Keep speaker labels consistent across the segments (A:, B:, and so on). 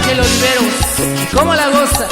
A: Ángel Oliveros. ¿Cómo la goza?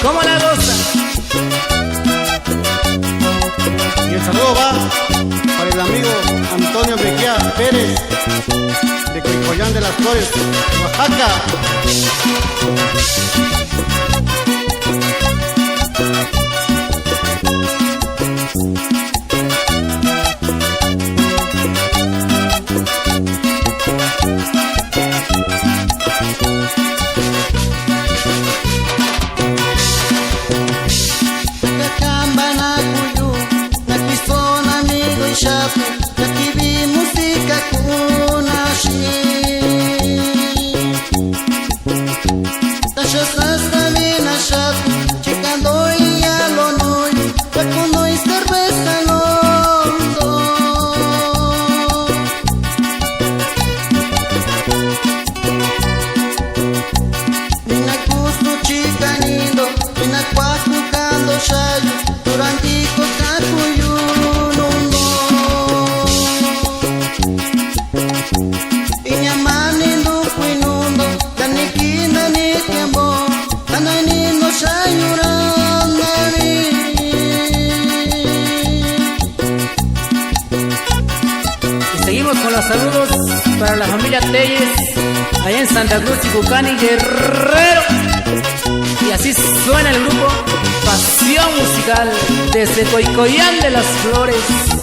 A: ¿Cómo la goza?
B: Y el saludo va para el amigo Antonio Mejía Pérez de Coicoyán de las Flores, Oaxaca.
A: Seguimos con los saludos para la familia Telles, allá en Santa Cruz, Chicucán y Guerrero. Y así suena el grupo Pasión Musical desde Coicoyán de las Flores.